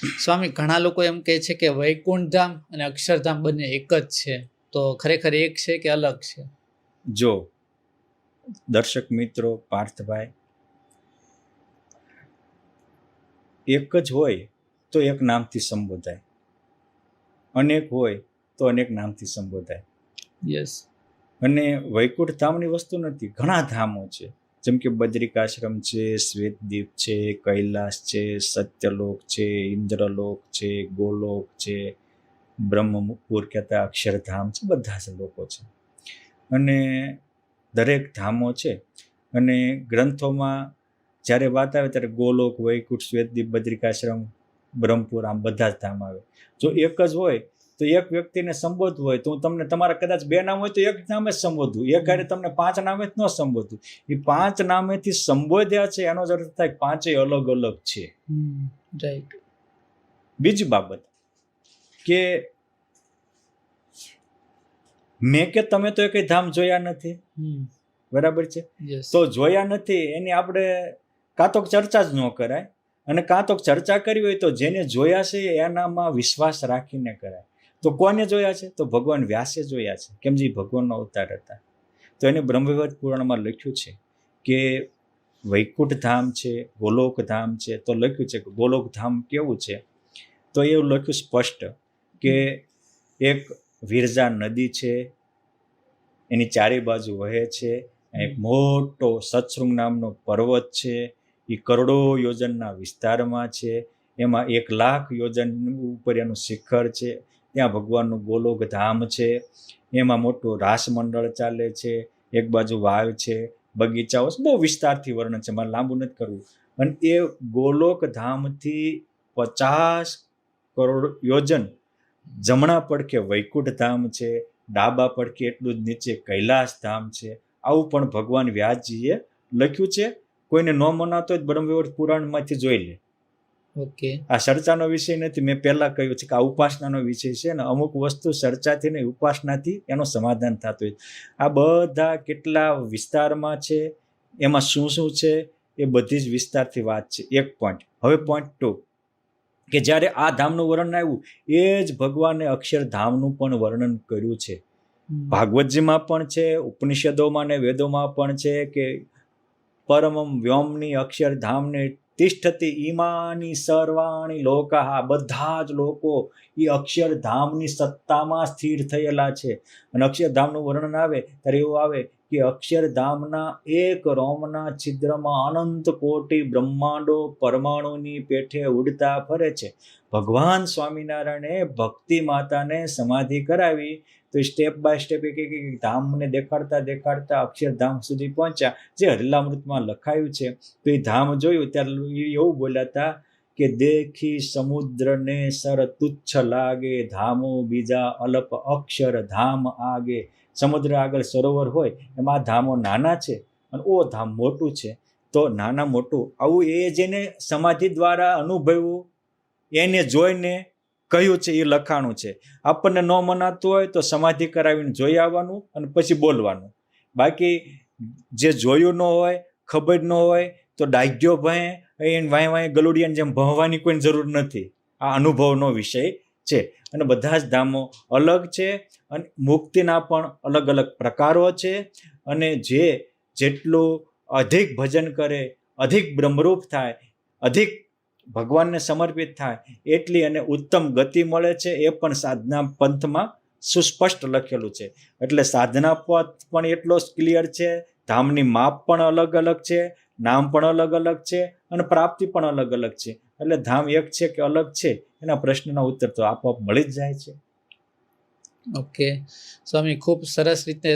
સ્વામી, ઘણા લોકો એમ કહે છે કે વૈકુંઠ ધામ અને અક્ષરધામ બંને એક જ છે, તો ખરેખર એક છે કે અલગ છે? જો દર્શક મિત્રો, પાર્થભાઈ, એક જ હોય તો એક નામથી સંબોધાય, અનેક હોય તો અનેક નામથી સંબોધાય. યસ. અને વૈકુંઠ ધામની વસ્તુ નથી, ઘણા ધામો છે. જેમ કે બદ્રિકાશ્રમ છે, શ્વેતદીપ છે, કૈલાસ છે, સત્યલોક છે, ઇન્દ્રલોક છે, ગોલોક છે, બ્રહ્મપુર કહેતા અક્ષરધામ છે, બધા જ લોકો છે. અને દરેક ધામો છે. અને ગ્રંથોમાં જ્યારે વાત આવે ત્યારે ગોલોક, વૈકુંઠ, શ્વેતદીપ, બદ્રિકાશ્રમ, બ્રહ્મપુર, આમ બધા જ ધામ આવે. જો એક જ હોય તો એક વ્યક્તિને સંબોધવું હોય તો હું તમને, તમારા કદાચ 2 નામ હોય તો એક નામે જ સંબોધવું, એક હારે તમને 5 નામે જ ન સંબોધવું. એ 5 નામેથી સંબોધ્યા છે એનો જ અર્થ થાય 5 અલગ અલગ છે. રાઈટ. બીજી બાબત કે મેં કે તમે તો કઈ ધામ જોયા નથી, બરાબર છે? તો જોયા નથી એની આપણે કાં તો ચર્ચા જ ન કરાય, અને કાં તો ચર્ચા કરવી હોય તો જેને જોયા છે એનામાં વિશ્વાસ રાખીને કરાય. તો કોને જોયા છે? તો ભગવાન વ્યાસે જોયા છે, કેમ જે ભગવાનનો અવતાર હતા. તો એને બ્રહ્મવૈવર્ત પુરાણમાં લખ્યું છે કે વૈકુંઠ ધામ છે, ગોલોક ધામ છે. તો લખ્યું છે કે ગોલોક ધામ કેવું છે, તો એવું લખ્યું સ્પષ્ટ કે એક વિરજા નદી છે, એની ચારે બાજુ વહે છે. એક મોટો સત્સૃંગ નામનો પર્વત છે, એ કરોડો યોજનના વિસ્તારમાં છે. એમાં 1,00,000 યોજન ઉપર એનું શિખર છે. ત્યાં ભગવાનનું ગોલોક ધામ છે. એમાં મોટું રાસમંડળ ચાલે છે, એક બાજુ વાવ છે, બગીચાઓ, બહુ વિસ્તારથી વર્ણન છે, મારે લાંબુ નથી કરવું. અને એ ગોલોક ધામથી 50 કરોડ યોજન જમણા પડખે વૈકુંઠ ધામ છે, ડાબા પડખે એટલું જ નીચે કૈલાસ ધામ છે. આવું પણ ભગવાન વ્યાસજીએ લખ્યું છે. કોઈને ન મનાતો હોય બ્રહ્મવૈવર્ત પુરાણમાંથી જોઈ લે. ઓકે. આ ચર્ચાનો વિષય નથી, મેં પહેલા કહ્યું છે કે આ ઉપાસનાનો વિષય છે ને અમુક વસ્તુ ચર્ચાથી ને ઉપાસનાથી એનું સમાધાન થતું હોય. આ બધા કેટલા વિસ્તારમાં છે, એમાં શું શું છે, એ બધી જ વિસ્તારથી વાત છે. એક પોઈન્ટ. હવે પોઈન્ટ 2 કે જ્યારે આ ધામનું વર્ણન આવ્યું એ જ ભગવાને અક્ષરધામનું પણ વર્ણન કર્યું છે. ભાગવતજીમાં પણ છે, ઉપનિષદોમાં ને વેદોમાં પણ છે કે પરમમ વ્યોમની અક્ષરધામને તિષ્ઠતી ઈમાની સર્વાણી લોકાહ, બધા જ લોકો એ અક્ષરધામની સત્તામાં સ્થિર થયેલા છે. અને અક્ષરધામનું વર્ણન આવે ત્યારે એવું આવે કે અક્ષરધામના એક રોમના છિદ્રમાં અનંત કોટી બ્રહ્માંડો પરમાણુની પેઠે ઉડતા ફરે છે. ભગવાન સ્વામિનારાયણે ભક્તિ માતાને સમાધિ કરાવી તો સ્ટેપ બાય સ્ટેપ એક ધામને દેખાડતા દેખાડતા અક્ષરધામ સુધી પહોંચ્યા, જે હરિલામૃતમાં લખાયું છે. તો એ ધામ જોયું ત્યારે એવું બોલ્યા હતા કે દેખી સમુદ્રને સર તુચ્છ લાગે, ધામો બીજા અલ્પ અક્ષર ધામ આગે. સમુદ્ર આગળ સરોવર હોય એમાં ધામો નાના છે અને ઓ ધામ મોટું છે. તો નાના મોટું આવું એ જેને સમાધિ દ્વારા અનુભવ્યું એને જોઈને કહ્યું છે, એ લખાણું છે. આપણને ન મનાતું હોય તો સમાધિ કરાવીને જોઈ આવવાનું અને પછી બોલવાનું. બાકી જે જોયું ન હોય, ખબર ન હોય તો ડાગ્યો ભય એને વાય વાય ગલુડિયાની જેમ ભણવાની કોઈ જરૂર નથી. આ અનુભવનો વિષય છે. અને બધા જ ધામો અલગ છે અને મુક્તિના પણ અલગ અલગ પ્રકારો છે. અને જેટલું અધિક ભજન કરે, અધિક બ્રહ્મરૂપ થાય, અધિક ભગવાનને સમર્પિત થાય, એટલી અને ઉત્તમ ગતિ મળે છે. એ પણ સાધના પંથમાં સુસ્પષ્ટ લખેલું છે. એટલે સાધના પથ પણ એટલો જ ક્લિયર છે, ધામની માપ પણ અલગ અલગ છે, નામ પણ અલગ અલગ છે, અને પ્રાપ્તિ પણ અલગ અલગ છે. એટલે ધામ એક છે કે અલગ છે એના પ્રશ્નના ઉત્તર તો આપોઆપ મળી જ જાય છે. ઓકે સ્વામી, ખૂબ સરસ રીતે